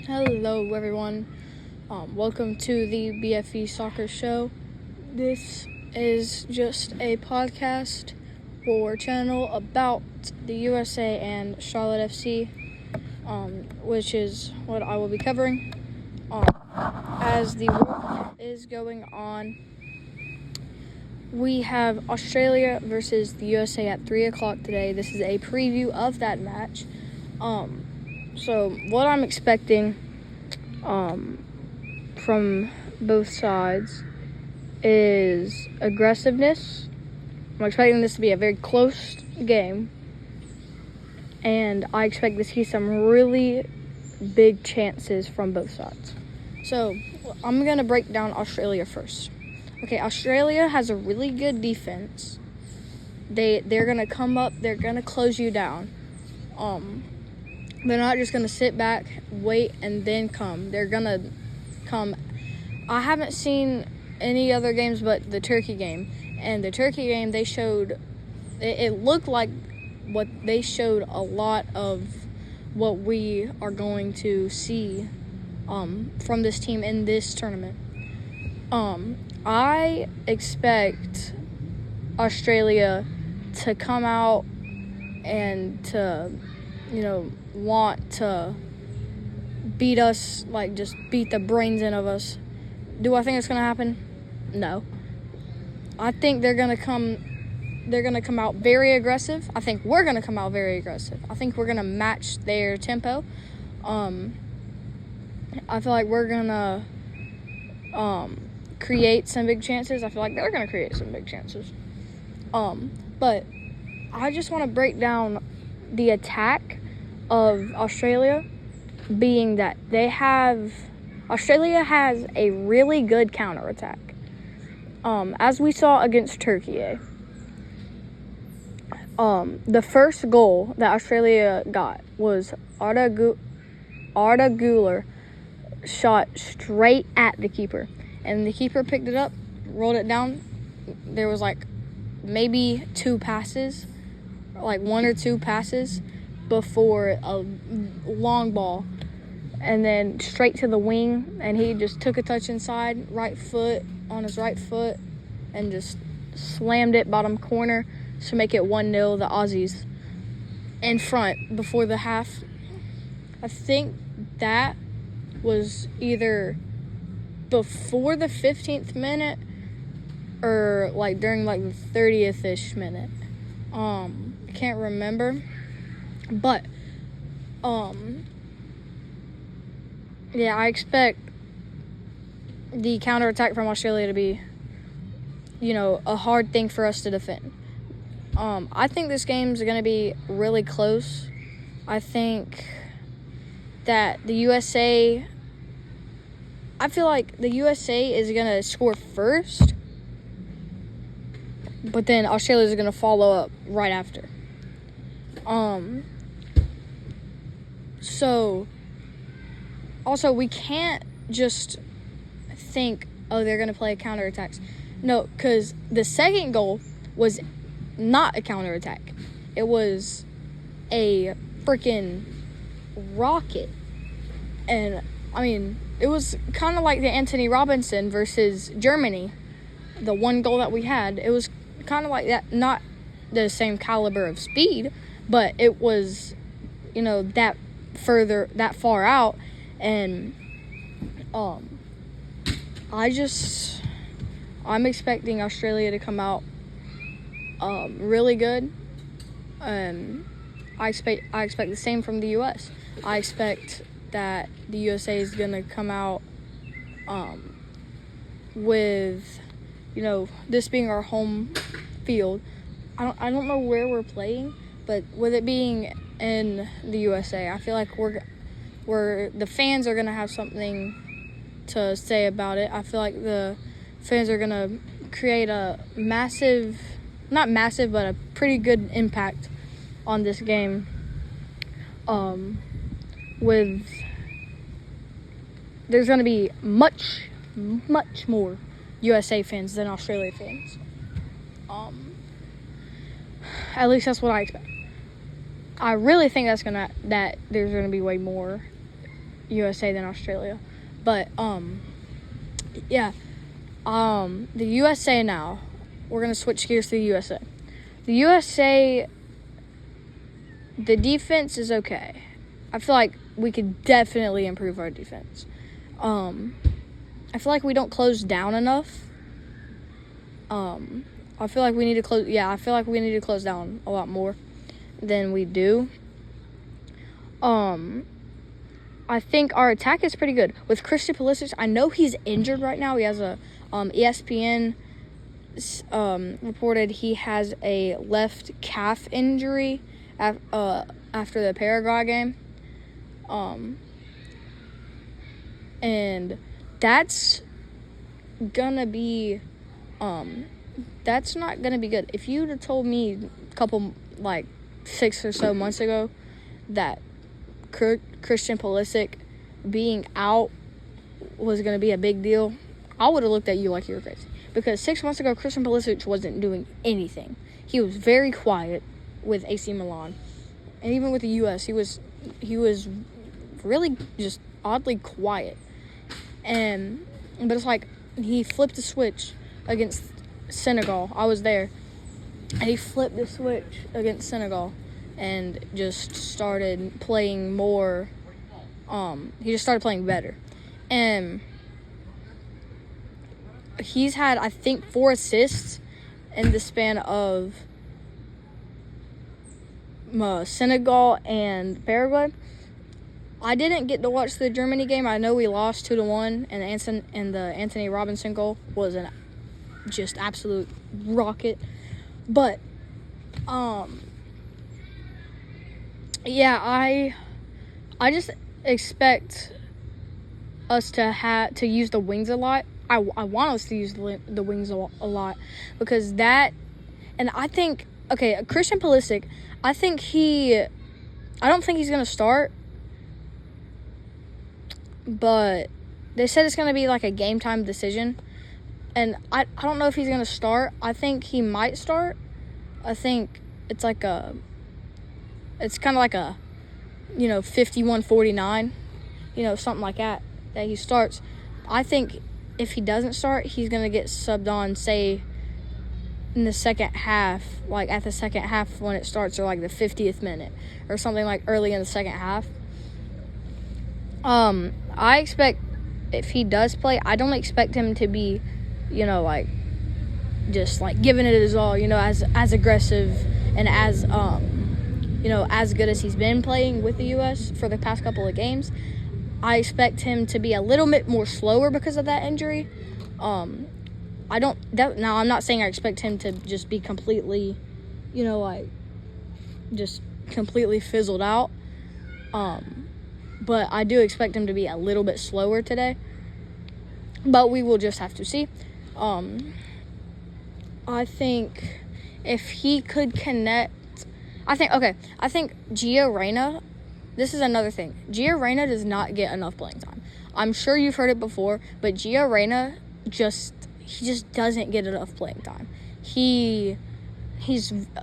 Hello, everyone. Welcome to the B.F.E soccer show. This is just a podcast or channel about the USA and Charlotte F.C., which is what I will be covering. As the World is going on, we have Australia versus the USA at 3 o'clock today. This is a preview of that match. So what I'm expecting from both sides is aggressiveness. I'm expecting this to be a very close game, and I expect to see some really big chances from both sides. So I'm going to break down Australia first. Okay, Australia has a really good defense. They're going to come up, they're going to close you down. They're not just going to sit back, wait, and then come. They're going to come. I haven't seen any other games but the Turkey game. And the Turkey game, they showed, it looked like what they showed a lot of what we are going to see from this team in this tournament. I expect Australia to come out and to, want to beat us, like just beat the brains in of us. Do I think it's going to happen? No. I think they're going to come out very aggressive. I think we're going to come out very aggressive. I think we're going to match their tempo. I feel like we're going to create some big chances. I feel like they're going to create some big chances. But I just want to break down the attack of Australia, being that Australia has a really good counterattack. As we saw against Turkey, the first goal that Australia got was Arda Güler shot straight at the keeper, and the keeper picked it up, rolled it down. There was maybe one or two passes before a long ball, and then straight to the wing, and he just took a touch inside, on his right foot, and just slammed it bottom corner to make it 1-0, the Aussies in front before the half. I think that was either before the 15th minute or during the 30th-ish minute. I can't remember. But, I expect the counterattack from Australia to be, a hard thing for us to defend. I think this game's going to be really close. I think that I feel like the USA is going to score first, but then Australia is going to follow up right after. So, also, we can't just think, they're going to play counterattacks. No, because the second goal was not a counterattack. It was a freaking rocket. And, it was kind of like the Anthony Robinson versus Germany, the one goal that we had. It was kind of like that, not the same caliber of speed, but it was, that far out. And I'm expecting Australia to come out really good. I expect the same from the US. I expect that the USA is going to come out with, this being our home field. I don't know where we're playing, but with it being in the USA, I feel like the fans are going to have something to say about it. I feel like the fans are going to create a not massive, but a pretty good impact on this game. There's going to be much, much more USA fans than Australia fans. At least that's what I expect. I really think that there's gonna be way more USA than Australia. But yeah. The USA now. We're gonna switch gears to the USA. The USA, the defense is okay. I feel like we could definitely improve our defense. I feel like we don't close down enough. I feel like we need to close. Yeah, I feel like we need to close down a lot more than we do. I think our attack is pretty good with Christian Pulisic. I know he's injured right now. He has a ESPN reported he has a left calf injury after the Paraguay game. And that's gonna be that's not gonna be good. If you'd have told me a couple, like 6 or so months ago, that Christian Pulisic being out was gonna be a big deal, I would have looked at you like you were crazy. Because 6 months ago, Christian Pulisic wasn't doing anything. He was very quiet with AC Milan, and even with the US, he was really just oddly quiet. But it's like he flipped the switch against Senegal. I was there, and he flipped the switch against Senegal and just started playing more. He just started playing better, and he's had, I think, 4 assists in the span of Senegal and Paraguay. I didn't get to watch the Germany game. I know we lost 2-1, and the Anthony Robinson goal was an just absolute rocket. But yeah, I just expect us to use the wings a lot. I want us to use the wings a lot, because that, and I think, okay, Christian Pulisic, I don't think he's going to start, but they said it's going to be like a game time decision, and I don't know if he's going to start. I think he might start. I think it's kind of like a 51-49, something like that he starts. I think if he doesn't start, he's going to get subbed on, say, in the second half, like at the second half when it starts, or like the 50th minute or something, like early in the second half. I expect if he does play, I don't expect him to be, just like giving it his all, as aggressive and as good as he's been playing with the US for the past couple of games. I expect him to be a little bit more slower because of that injury. I'm not saying I expect him to just be completely, just completely fizzled out. But I do expect him to be a little bit slower today. But we will just have to see. I think if he could connect, I think Gio Reyna, this is another thing. Gio Reyna does not get enough playing time. I'm sure you've heard it before, but Gio Reyna he just doesn't get enough playing time. He's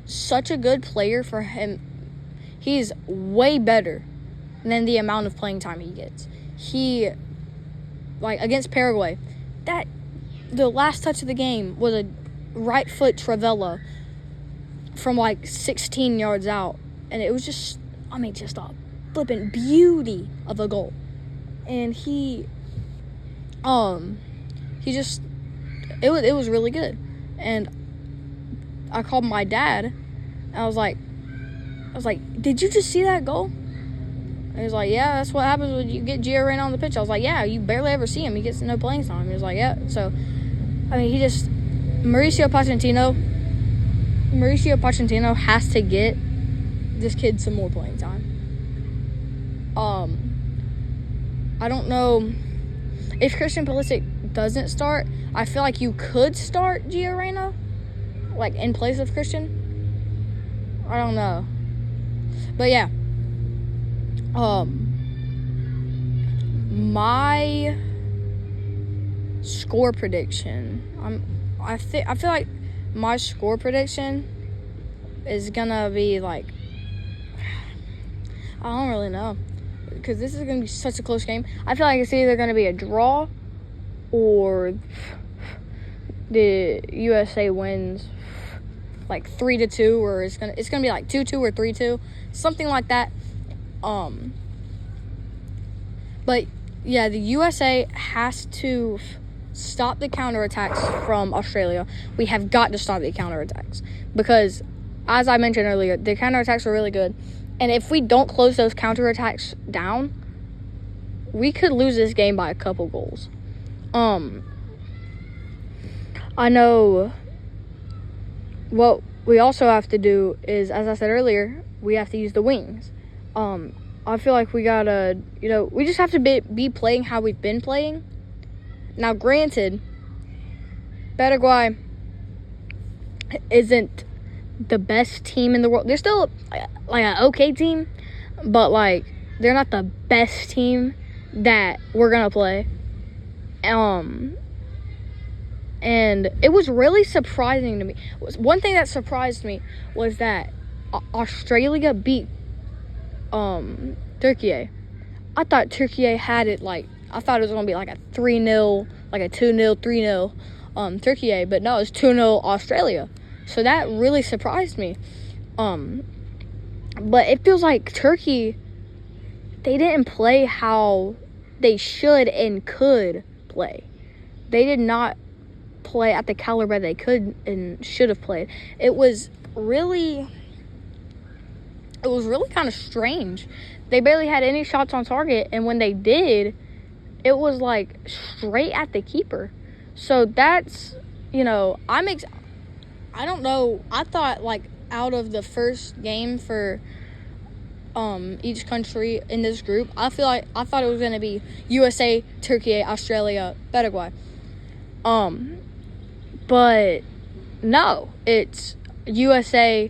such a good player for him. He's way better than the amount of playing time he gets. Against Paraguay, the last touch of the game was a right foot Travella from 16 yards out, and it was just a flipping beauty of a goal. And it was really good. And I called my dad, and I was like, did you just see that goal? And he was like, yeah, that's what happens when you get Gio Reyna on the pitch. I was like, yeah, you barely ever see him. He gets no playing time. He was like, yeah. So, Mauricio Pochettino has to get this kid some more playing time. I don't know if Christian Pulisic doesn't start. I feel like you could start Gio Reyna, in place of Christian. I don't know, but yeah. My score prediction. I feel like my score prediction is gonna be I don't really know. because this is going to be such a close game. I feel like it's either going to be a draw or the USA wins like 3-2, or it's gonna be like 2-2 or 3-2, something like that. But yeah, the USA has to stop the counterattacks from Australia. We have got to stop the counterattacks because, as I mentioned earlier, the counterattacks are really good. And if we don't close those counterattacks down, we could lose this game by a couple goals. I know what we also have to do is, as I said earlier, we have to use the wings. I feel like we gotta, we just have to be playing how we've been playing. Now, granted, Paraguay isn't the best team in the world. They're still like an okay team, but like they're not the best team that we're gonna play. And it was really surprising to me. One thing that surprised me was that Australia beat Turkey. I thought Turkey had it I thought it was going to be like a 3-0, like a 2-0, 3-0 Turkey, but no, it was 2-0 Australia. So that really surprised me. But it feels like Turkey, they didn't play how they should and could play. They did not play at the caliber they could and should have played. It was really kind of strange. They barely had any shots on target, and when they did, it was like straight at the keeper. So that's, I don't know. I thought like out of the first game for each country in this group, I thought it was going to be USA, Turkey, Australia, Paraguay. But no, it's USA,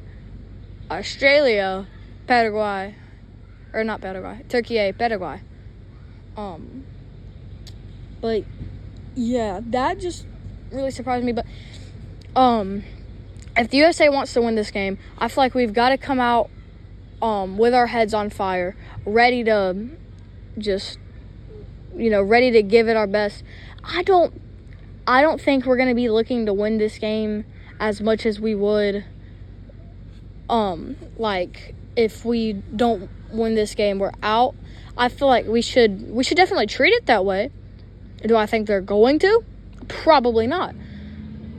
Australia, Paraguay, or not Paraguay, Turkey, Paraguay. But yeah, that just really surprised me. But if the USA wants to win this game, I feel like we've got to come out with our heads on fire, ready to just, ready to give it our best. I don't think we're going to be looking to win this game as much as we would like if we don't win this game, we're out. I feel like we should definitely treat it that way. Do I think they're going to? Probably not.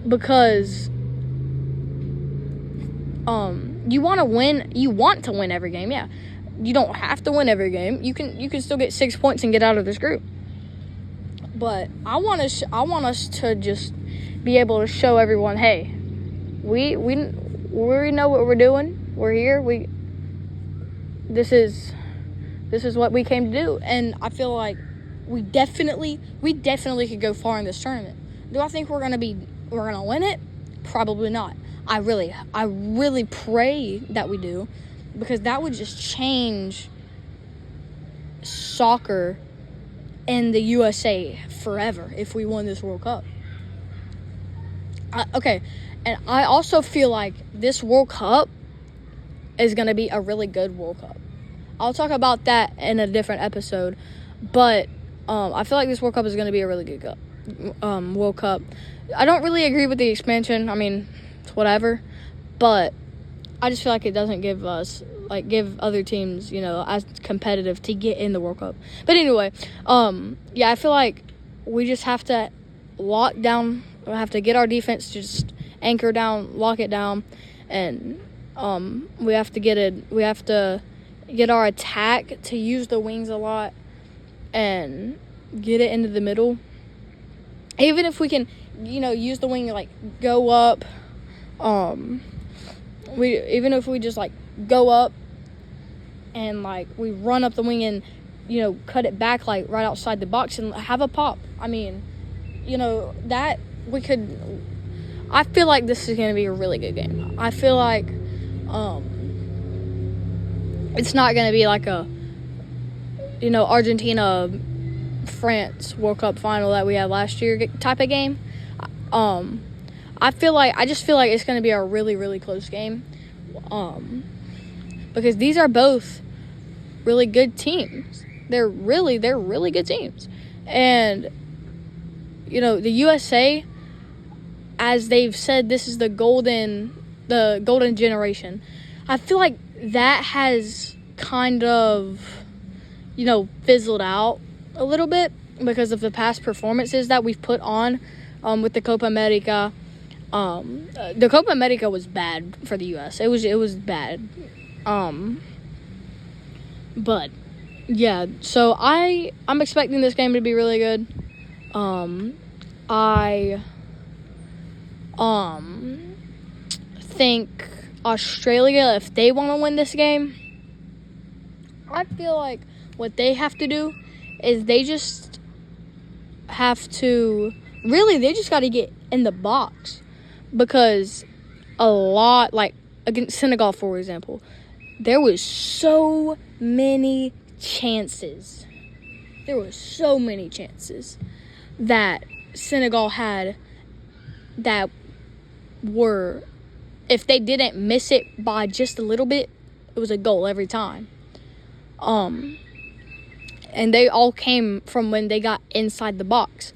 Because you want to win every game, yeah. You don't have to win every game. You can still get 6 points and get out of this group. But I want us to just be able to show everyone, hey, we know what we're doing. We're here. This is what we came to do. And I feel like we definitely could go far in this tournament. Do I think we're gonna win it? Probably not. I really pray that we do, because that would just change soccer in the USA forever if we won this World Cup. Okay, and I also feel like this World Cup is going to be a really good World Cup. I'll talk about that in a different episode, but I feel like this World Cup is going to be a really good World Cup. I don't really agree with the expansion. I mean, it's whatever, but I just feel like it doesn't give other teams, as competitive to get in the World Cup. But anyway, yeah, I feel like we just have to lock down. We have to get our defense to just anchor down, lock it down, and we have to get our attack to use the wings a lot and get it into the middle. Even if we can, use the wing go up. Even if we just go up and we run up the wing and cut it back right outside the box and have a pop. I mean, that we could. I feel like this is going to be a really good game. I feel like it's not going to be like a Argentina France World Cup final that we had last year type of game. I just feel like it's going to be a really, really close game. Because these are both really good teams. They're really good teams. And, you know, the USA, as they've said, this is the golden generation. I feel like that has kind of, you know, fizzled out a little bit because of the past performances that we've put on with the Copa America. The Copa America was bad for the U.S. It was bad. But yeah, so I'm expecting this game to be really good. I think Australia, if they want to win this game, I feel like what they have to do is they just have to they just got to get in the box, because a lot, like against Senegal, for example, there was so many chances. That Senegal had that were, if they didn't miss it by just a little bit, it was a goal every time. And they all came from when they got inside the box.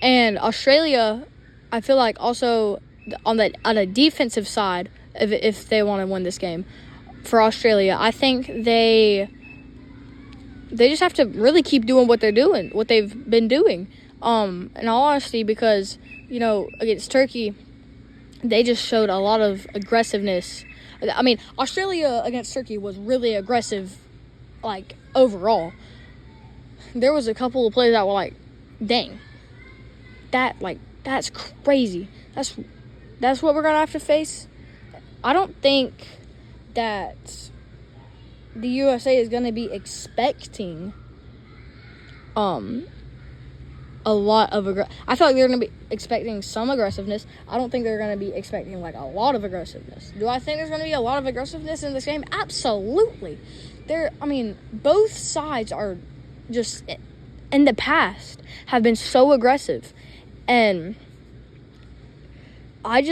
And Australia, I feel like also on a defensive side, if they want to win this game, for Australia, I think they just have to really keep doing what they've been doing. In all honesty, because, you know, against Turkey, they just showed a lot of aggressiveness. I mean, Australia against Turkey was really aggressive, like, overall. There was a couple of plays that were like, dang, that's crazy. That's what we're going to have to face. I don't think that the USA is going to be expecting a lot of I feel like they're going to be expecting some aggressiveness. I don't think they're going to be expecting like a lot of aggressiveness. Do I think there's going to be a lot of aggressiveness in this game? Absolutely. Both sides are just, in the past, have been so aggressive. And I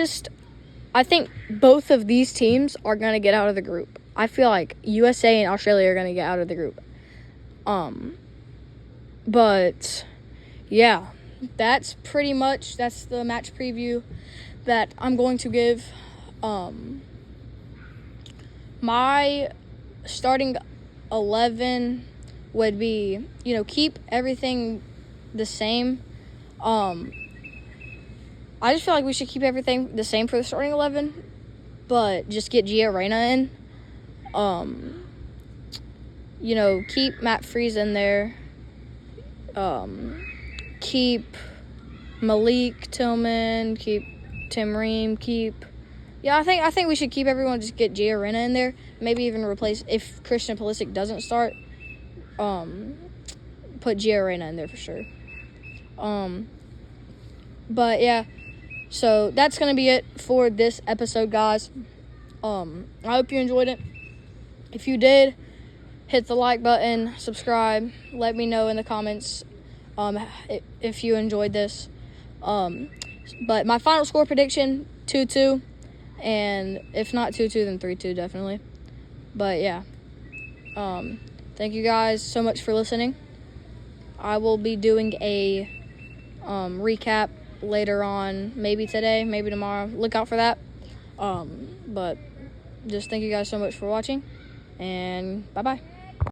think both of these teams are going to get out of the group. I feel like USA and Australia are going to get out of the group. But yeah, that's the match preview that I'm going to give. My starting 11 would be, you know, keep everything the same. I just feel like we should keep everything the same for the starting 11, but just get Gio Reyna in. You know, keep Matt Freeze in there. Keep Malik Tillman, keep Tim Ream, I think we should keep everyone, just get Gio Reyna in there. Maybe even replace, if Christian Pulisic doesn't start, put Gio Reyna in there for sure. But yeah, so that's going to be it for this episode, guys. I hope you enjoyed it. If you did, hit the like button, subscribe, let me know in the comments if you enjoyed this. But my final score prediction, 2-2. And if not 2-2, then 3-2 definitely. But yeah. Thank you guys so much for listening. I will be doing a recap later on, maybe today, maybe tomorrow. Look out for that. But just thank you guys so much for watching, and bye-bye.